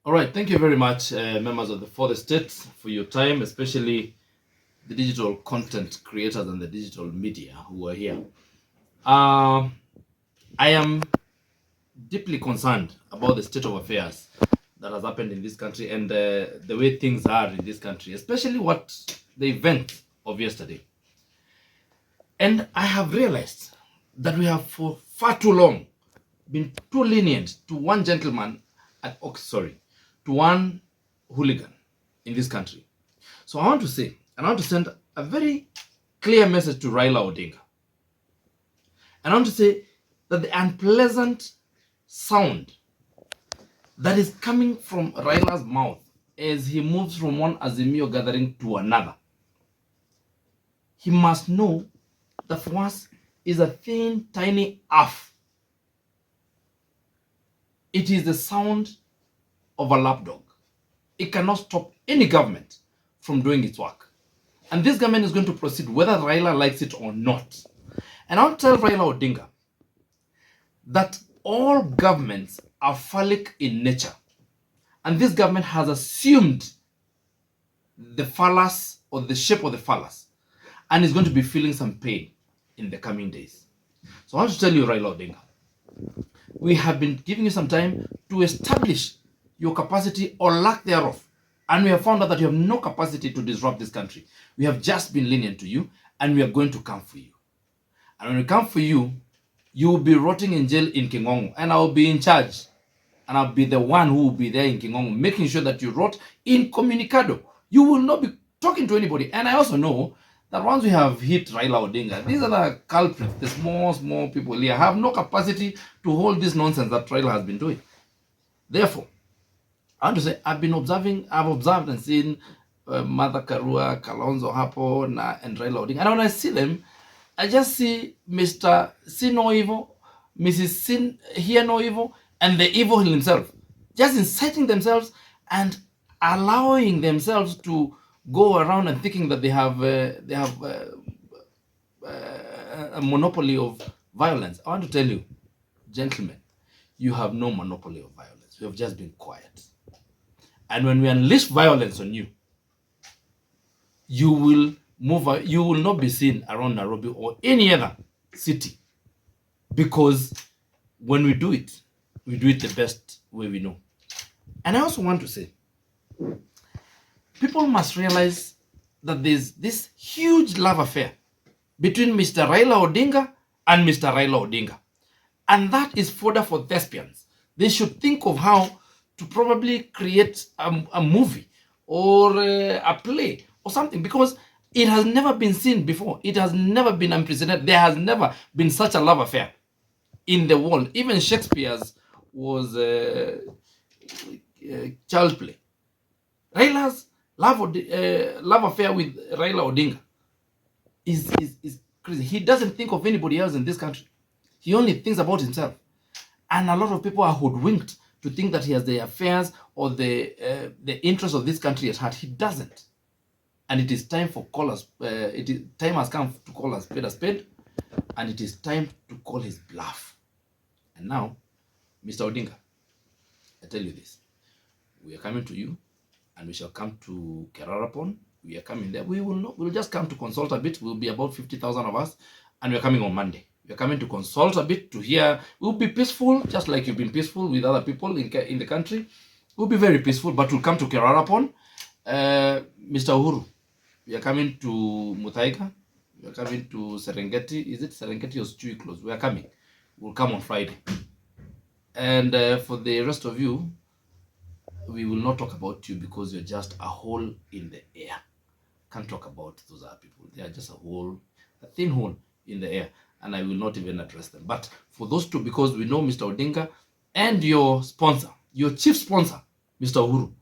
All right, thank you very much, members of the fourth estate, for your time, especially the digital content creators and the digital media who are here. Uh, I am deeply concerned about the state of affairs that has happened in this country and the way things are in this country, especially what the event of yesterday. And I have realized that we have for far too long been too lenient to one gentleman at sorry, to one hooligan in this country. So I want to say, and I want to send a very clear message to Raila Odinga. And I want to say that the unpleasant sound that is coming from Raila's mouth as he moves from one Azimio gathering to another, he must know that for us is a thin, tiny F. It is the sound of a lapdog. It cannot stop any government from doing its work. And this government is going to proceed whether Raila likes it or not. And I'll tell Raila Odinga that all governments are phallic in nature. And this government has assumed the phallus or the shape of the phallus and is going to be feeling some pain in the coming days. So I want to tell you, Raila Odinga, we have been giving you some time to establish your capacity or lack thereof. And we have found out that you have no capacity to disrupt this country. We have just been lenient to you, and we are going to come for you. And when we come for you, you will be rotting in jail in Kingongo, and I will be in charge. And I'll be the one who will be there in Kingongo, making sure that you rot incommunicado. You will not be talking to anybody. And I also know that once we have hit Raila Odinga, these are the culprits, the small people here have no capacity to hold this nonsense that Raila has been doing. Therefore, I want to say I've observed and seen Mother Karua, Kalonzo Hapo, and Raila Odinga. And when I see them, I just see Mr. See No Evil, Mrs. Sin Hear No Evil, and the evil himself, just inciting themselves and allowing themselves to go around and thinking that they have a monopoly of violence. I want to tell you, gentlemen, you have no monopoly of violence. You have just been quiet. And when we unleash violence on you, you will not be seen around Nairobi or any other city, because when we do it the best way we know. And I also want to say, people must realize that there's this huge love affair between Mr. Raila Odinga and Mr. Raila Odinga. And that is fodder for thespians. They should think of how to probably create a movie or a play or something, because it has never been seen before. It has never been unprecedented. There has never been such a love affair in the world. Even Shakespeare's was child play. Raila's love affair with Raila Odinga is crazy. He doesn't think of anybody else in this country. He only thinks about himself. And a lot of people are hoodwinked to think that he has the affairs or the interests of this country at heart. He doesn't. And it is time for callers. Time has come to call a spade, and it is time to call his bluff. And now, Mr. Odinga, I tell you this: we are coming to you, and we shall come to Kerarapon. We are coming there. We'll just come to consult a bit. We'll be about 50,000 of us, and we're coming on Monday. We're coming to consult a bit, to hear. We'll be peaceful, just like you've been peaceful with other people in the country. We'll be very peaceful, but we'll come to Kerarapon. Mr. Uhuru, we are coming to Muthaiga. We are coming to Serengeti. Is it Serengeti or Chui Close? We are coming. We'll come on Friday. And for the rest of you, we will not talk about you, because you're just a hole in the air. Can't talk about those other people. They are just a thin hole in the air, and I will not even address them. But for those two, because we know Mr. Odinga and your sponsor, your chief sponsor, Mr. Uhuru,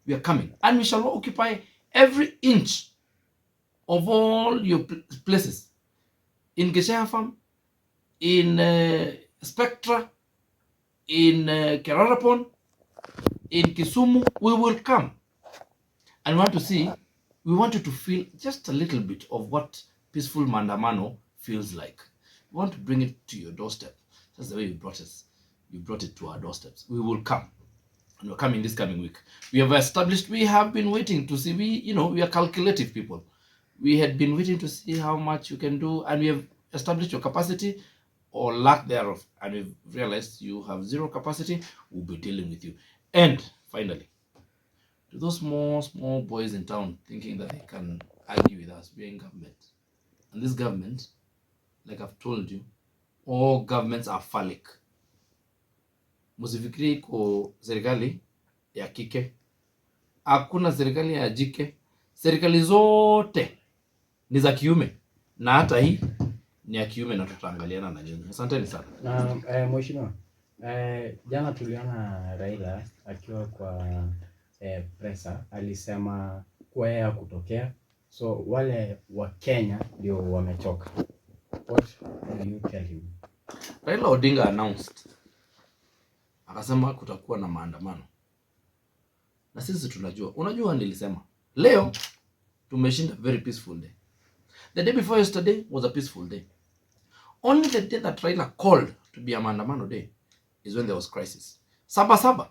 we are coming, and we shall occupy every inch of all your places in Geshaya Farm, in Spectra, in Kerarapon, in Kisumu. We will come, and we want you to feel just a little bit of what peaceful Mandamano feels like. We want to bring it to your doorstep. That's the way you brought it to our doorsteps. We will come. and we're coming this coming week. We have established, we have been waiting to see, we are calculative people. We had been waiting to see how much you can do, and we have established your capacity or lack thereof, and we've realized you have zero capacity. We'll be dealing with you. And finally, to those small boys in town thinking that they can argue with us, we're in government. And this government, like I've told you, all governments are phallic. Msifikiri iko serikali ya kike. Hakuna serikali ya jike. Serikali zote ni za kiume. Na hata hii ni ya kiume, na tutaangaliana na nyinyi. Asanteni sana. Na mheshimiwa, jana tuliona Raila akiwa kwa presa alisema kwa yeye kutokea. So wale wa Kenya ndio wamechoka. What do you tell him? Raila Odinga announced, akasema kutakuwa na maandamano. Na sisi tunajua, unajua nilisema, leo tumeshinda very peaceful day. The day before yesterday was a peaceful day. Only the day that Raila called to be a maandamano day is when there was crisis. Saba,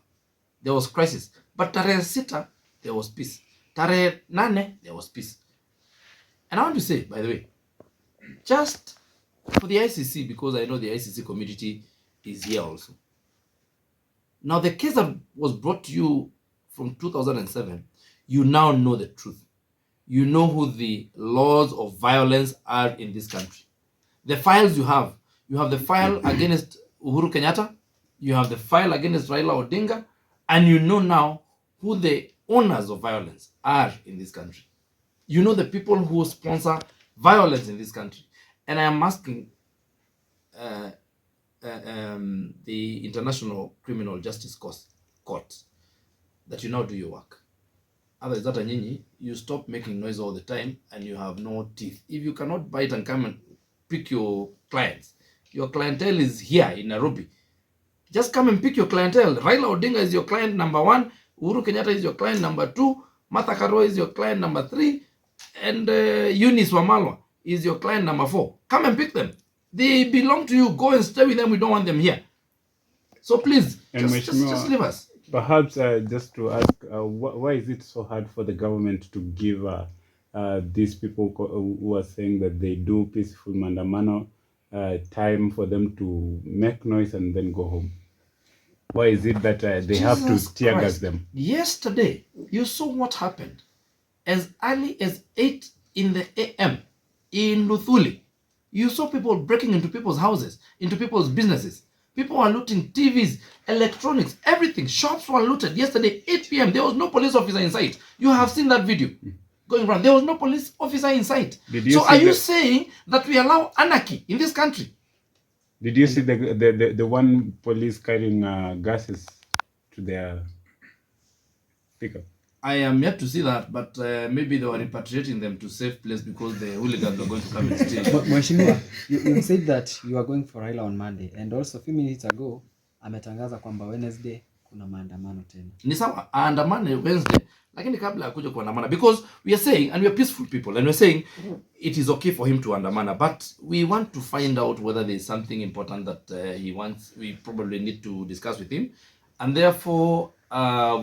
there was crisis. But tarehe 6, there was peace. Tarehe 8, there was peace. And I want to say, by the way, just for the ICC, because I know the ICC community is here also. Now, the case that was brought to you from 2007, you now know the truth. You know who the laws of violence are in this country. The files you have the file against Uhuru Kenyatta, you have the file against Raila Odinga, and you know now who the owners of violence are in this country. You know the people who sponsor violence in this country. And I am asking the International Criminal Justice Court that you now do your work. Otherwise, that nyinyi, you stop making noise all the time and you have no teeth. If you cannot bite and come and pick your clients, your clientele is here in Nairobi. Just come and pick your clientele. Raila Odinga is your client number 1. Uhuru Kenyatta is your client number 2. Martha Karua is your client number 3. And Eunice Wamalwa is your client number 4. Come and pick them. They belong to you. Go and stay with them. We don't want them here. So please, just leave us. Perhaps just to ask, why is it so hard for the government to give these people who are saying that they do peaceful maandamano time for them to make noise and then go home? Why is it that they have to tear gas them? Yesterday, you saw what happened. As early as 8 in the a.m. in Luthuli, you saw people breaking into people's houses, into people's businesses. People were looting TVs, electronics, everything. Shops were looted. Yesterday, 8 p.m., there was no police officer in sight. You have seen that video going around. There was no police officer in sight. So are you saying that we allow anarchy in this country? Did you see the one police carrying gases to their pickup? I am yet to see that, but maybe they were repatriating them to safe place because the hooligans are going to come and steal. Mheshimiwa, you said that you are going for Raila on Monday, and also a few minutes ago ametangaza kwamba Wednesday kuna maandamano tena. Ni sawa aandamane Wednesday, lakini kabla ya kuja kuandamana, because we are saying, and we are peaceful people, and we are saying it is okay for him to andamana, but we want to find out whether there is something important that he wants. We probably need to discuss with him, and therefore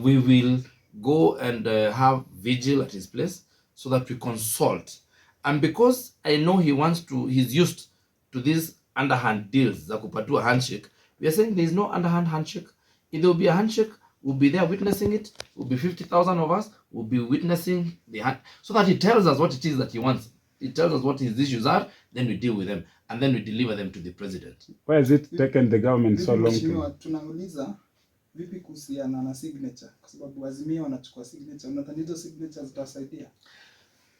we will go and have vigil at his place so that we consult. And because I know he's used to these underhand deals za kupatua handshake, we are saying there is no underhand handshake. If there will be a handshake, we'll be there witnessing it. Will be 50,000 of us. We'll be witnessing the hand, so that he tells us what it is that he wants. He tells us what his issues are. Then we deal with them, and then we deliver them to the president. Why has it taken the government so long to? Tunauliza vipi kuhusiana na signature, kwa sababu Azimio wanachukua signature. Unadhani hizo signatures zitasaidia?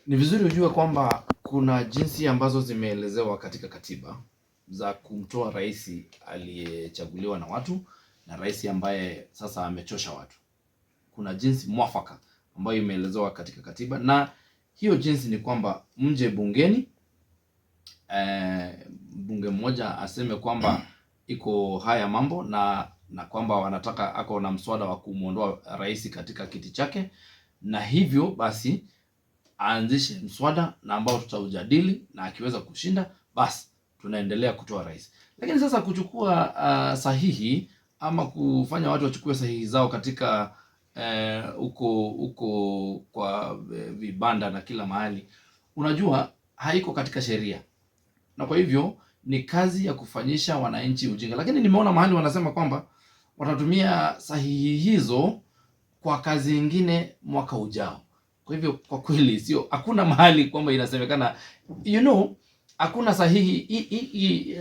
Ni vizuri ujue kwamba kuna jinsi ambazo zimeelezewa katika katiba za kumtoa rais aliyechaguliwa na watu na rais ambaye sasa amechosha watu. Kuna jinsi mwafaka ambayo imeelezewa katika katiba, na hiyo jinsi ni kwamba mje bungeni, bunge mmoja aseme kwamba iko haya mambo na kwamba wanataka ako na mswada wa kumuondoa rais katika kiti chake, na hivyo basi aanzishe mswada na ambao tutaujadili, na akiweza kushinda basi tunaendelea kutoa rais. Lakini sasa kuchukua sahihi ama kufanya watu wachukue sahihi zao katika huko kwa vibanda na kila mahali, unajua haiko katika sheria, na kwa hivyo ni kazi ya kufanyisha wananchi ujinga. Lakini nimeona mahali wanasema kwamba watatumia sahihi hizo kwa kazi nyingine mwaka ujao. Kwa hivyo kwa kweli sio, hakuna mahali kwamba inasemekana, hakuna sahihi.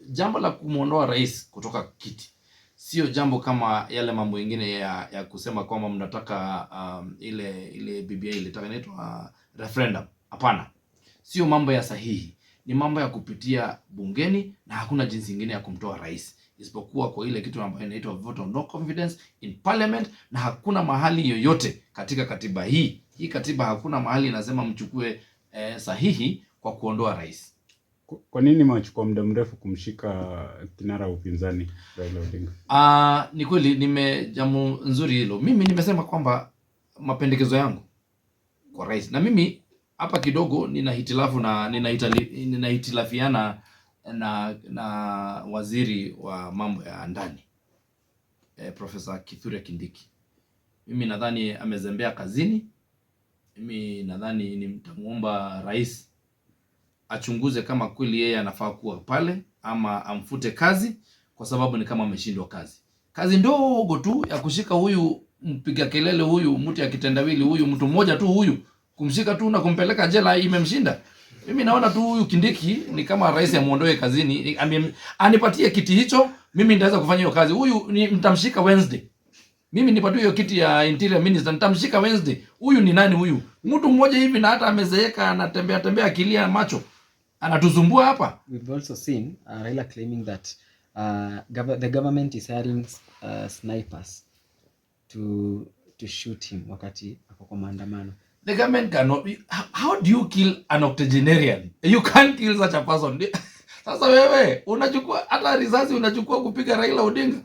Jambo la kumuondoa rais kutoka kiti sio jambo kama yale mambo mengine ya kusema kwamba mnataka ile BBI ilitaka inaitwa referendum. Hapana, sio mambo ya sahihi, ni mambo ya kupitia bungeni, na hakuna jinsi nyingine ya kumtoa rais isipokuwa kwa ile kitu ambayo inaitwa vote of no confidence in parliament. Na hakuna mahali yoyote katika katiba hii katiba, hakuna mahali inasema mchukue sahihi kwa kuondoa rais. Kwa nini imechukua muda mrefu kumshika kinara upinzani Raila Odinga? Ni kweli, jambo nzuri hilo. Mimi nimesema kwamba mapendekezo yangu kwa rais, na mimi hapa kidogo nina hitilafu na ninahitilafiana na waziri wa mambo ya ndani Profesa Kithure Kindiki. Mimi nadhani amezembea kazini. Mimi nadhani nitamuomba rais achunguze kama kweli yeye anafaa kuwa pale ama amfute kazi, kwa sababu ni kama ameshindwa kazi. Kazi ndogo tu ya kushika huyu mpiga kelele, huyu mtu ya kitendawili, huyu mtu mmoja tu, huyu kumshika tu na kumpeleka jela imemshinda. Mimi naona tu huyu Kindiki ni kama rais amuondoe kazini, anipatie kiti hicho, mimi nitaweza kufanya hiyo kazi. Huyu nitamshika Wednesday. Mimi nipatie hiyo kiti ya interior minister, nitamshika Wednesday. Huyu ni nani huyu? Mtu mmoja hivi, na hata amezeeka, anatembea akilia macho, anatusumbua hapa. We've also seen Raila claiming that the government is hiring snipers to shoot him wakati ako kwa maandamano. The government cannot be, how do you kill an octogenarian? You can't kill such a person. Sasa wewe unachukua hata risasi unachukua kupiga Raila Odinga,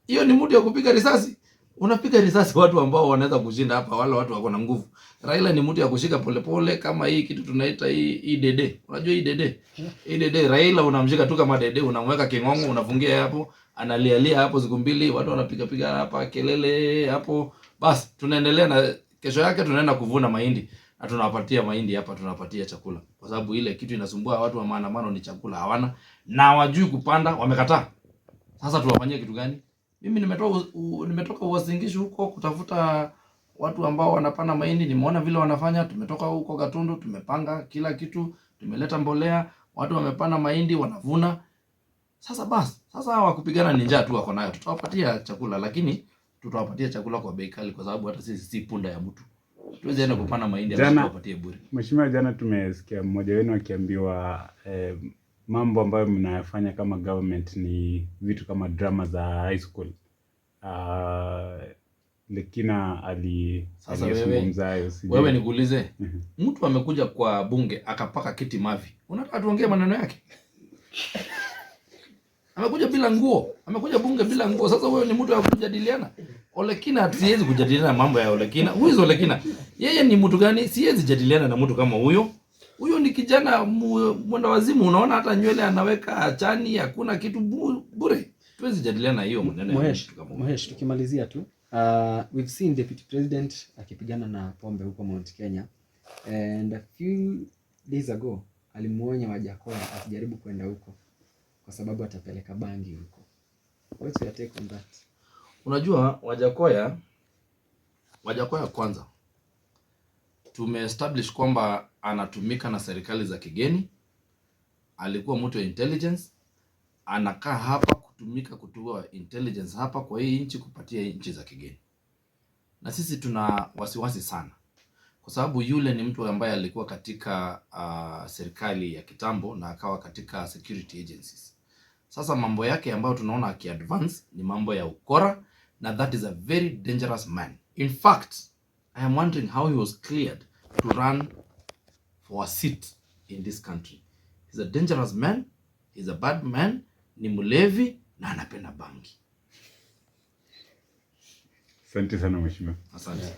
hiyo ni mtu ya kupiga risasi? Unapiga risasi watu ambao wanaweza kushinda hapa, wale watu wako na nguvu. Raila ni mtu ya kushika polepole, kama hii kitu tunaita hii dede. Unajua hii dede? Hii dede Raila unamshika tu kama dede, unamweka kingongo, unafungia hapo, analialia hapo siku mbili, watu wanapiga hapa kelele hapo. Basi tunaendelea, na kesho yake tunaenda kuvuna mahindi na tunawapatia mahindi hapa, tunawapatia chakula. Kwa sababu ile kitu inasumbua watu wa maandamano ni chakula hawana, na wajui kupanda, wamekataa. Sasa tuwafanyie kitu gani? Mimi nimetoka Uasin Gishu huko kutafuta watu ambao wanapanda mahindi, nimeona vile wanafanya. Tumetoka huko Gatundu, tumepanga kila kitu, tumeleta mbolea, watu wamepanda mahindi, wanavuna. Sasa hawa kupigana ni njaa tu wako nayo. Tutawapatia chakula, lakini tutawapatia chakula kwa bei kali, kwa sababu hata sisi si punda ya mtu. Tuweze enda kupanda mahindi ama tuwapatie bure. Mheshimiwa, jana tumesikia mmoja wenu akiambiwa mambo ambayo mnayafanya kama government ni vitu kama drama za high school. Lekina aliyezungumza hayo. Wewe nikuulize, mtu amekuja kwa bunge akapaka kiti mavi, unataka tuongee maneno yake? Amekuja bila nguo, amekuja bunge bila nguo. Sasa wewe ni mtu wa kujadiliana? Olekina, siwezi kujadiliana mambo ya Olekina. Huyu Olekina, yeye ni mtu gani? Siwezi jadiliana na mtu kama huyo. Huyo ni kijana mwenda wazimu, unaona hata nywele anaweka achani, hakuna kitu bure. Tuwezi jadiliana hiyo maneno ya mtu kama huyo. Mohesh, tukimalizia tu, we've seen Deputy President akipigana na pombe huko Mount Kenya, and a few days ago alimuonya Wajakoya akijaribu kwenda huko kwa sababu atapeleka bangi huko. What's your take on that? Unajua Wajakoya kwanza tumeestablish kwamba anatumika na serikali za kigeni. Alikuwa mtu wa intelligence, anakaa hapa kutumika kutoa intelligence hapa kwa hii nchi kupatia nchi za kigeni. Na sisi tuna wasiwasi sana, kwa sababu yule ni mtu ambaye alikuwa katika serikali ya kitambo na akawa katika security agencies. Sasa mambo yake ambayo tunaona akiadvance ni mambo ya ukora, na that is a very dangerous man. In fact, I am wondering how he was cleared to run for a seat in this country. He's a dangerous man, he's a bad man, ni mlevi na anapenda bangi. Asante sana mheshimiwa. Asante.